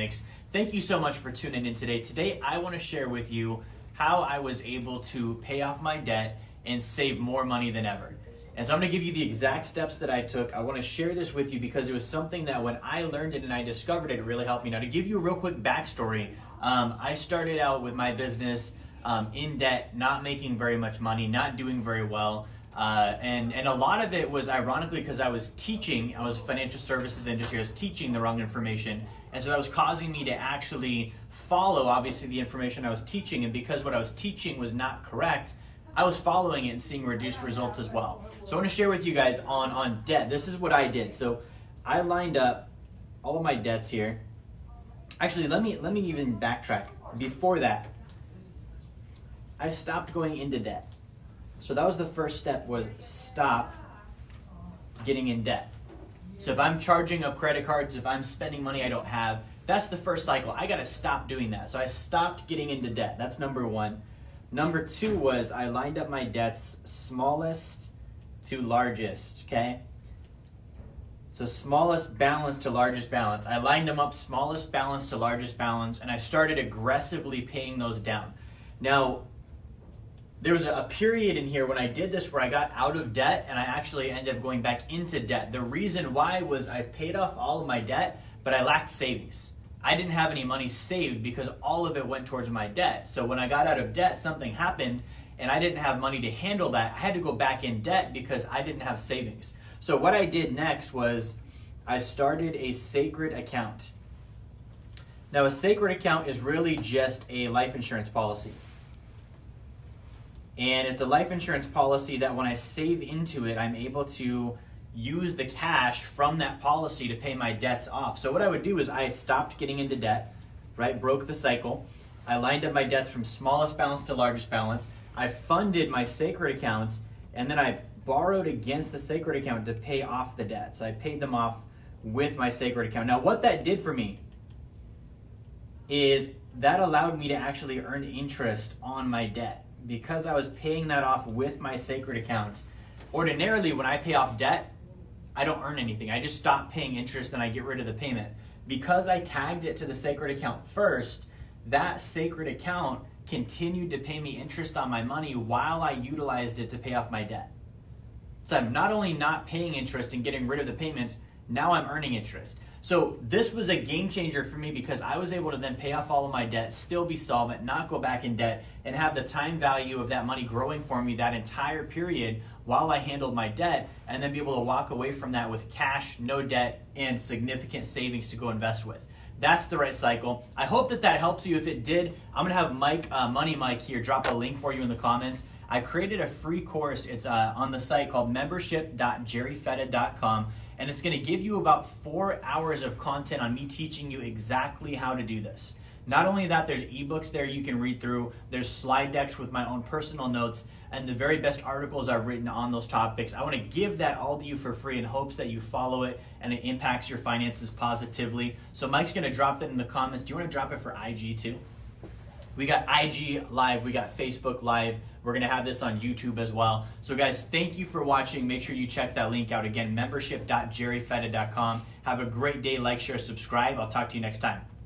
Dynamics. Thank you so much for tuning in today. Today I want to share with you how I was able to pay off my debt and save more money than ever. And so I'm going to give you the exact steps that I took. I want to share this with you because it was something that when I learned it and I discovered it, it really helped me. Now, to give you a real quick backstory, I started out with my business in debt, not making very much money, not doing very well. And a lot of it was ironically because I was teaching, I was financial services industry, I was teaching the wrong information. And so that was causing me to actually follow, obviously, the information I was teaching. And because what I was teaching was not correct, I was following it and seeing reduced results as well. So I want to share with you guys on debt. This is what I did. So I lined up all of my debts here. Actually, let me even backtrack. Before that, I stopped going into debt. So that was the first step, was stop getting in debt. So if I'm charging up credit cards, if I'm spending money I don't have, that's the first cycle. I got to stop doing that. So I stopped getting into debt. That's number one. Number two was I lined up my debts smallest to largest, okay? So smallest balance to largest balance. I lined them up smallest balance to largest balance, and I started aggressively paying those down. Now, there was a period in here when I did this where I got out of debt and I actually ended up going back into debt. The reason why was I paid off all of my debt, but I lacked savings. I didn't have any money saved because all of it went towards my debt. So when I got out of debt, something happened and I didn't have money to handle that. I had to go back in debt because I didn't have savings. So what I did next was I started a sacred account. Now, a sacred account is really just a life insurance policy. And it's a life insurance policy that when I save into it, I'm able to use the cash from that policy to pay my debts off. So what I would do is I stopped getting into debt, right? Broke the cycle. I lined up my debts from smallest balance to largest balance. I funded my sacred accounts, and then I borrowed against the sacred account to pay off the debts. I paid them off with my sacred account. Now, what that did for me is that allowed me to actually earn interest on my debt because I was paying that off with my sacred account. Ordinarily, when I pay off debt, I don't earn anything. I just stop paying interest and I get rid of the payment. Because I tagged it to the sacred account first, that sacred account continued to pay me interest on my money while I utilized it to pay off my debt. So I'm not only not paying interest and getting rid of the payments, now I'm earning interest. So this was a game changer for me because I was able to then pay off all of my debt, still be solvent, not go back in debt, and have the time value of that money growing for me that entire period while I handled my debt, and then be able to walk away from that with cash, no debt, and significant savings to go invest with. That's the right cycle. I hope that helps you. If it did, I'm going to have Money Mike here drop a link for you in the comments. I created a free course. It's on the site called membership.jerryfetta.com. And it's going to give you about 4 hours of content on me teaching you exactly how to do this. Not only that, there's ebooks there you can read through. There's slide decks with my own personal notes and the very best articles I've written on those topics. I want to give that all to you for free in hopes that you follow it and it impacts your finances positively. So Mike's going to drop that in the comments. Do you want to drop it for IG too? We got IG Live, we got Facebook Live. We're going to have this on YouTube as well. So guys, thank you for watching. Make sure you check that link out. Again, membership.jerryfetta.com. Have a great day. Like, share, subscribe. I'll talk to you next time.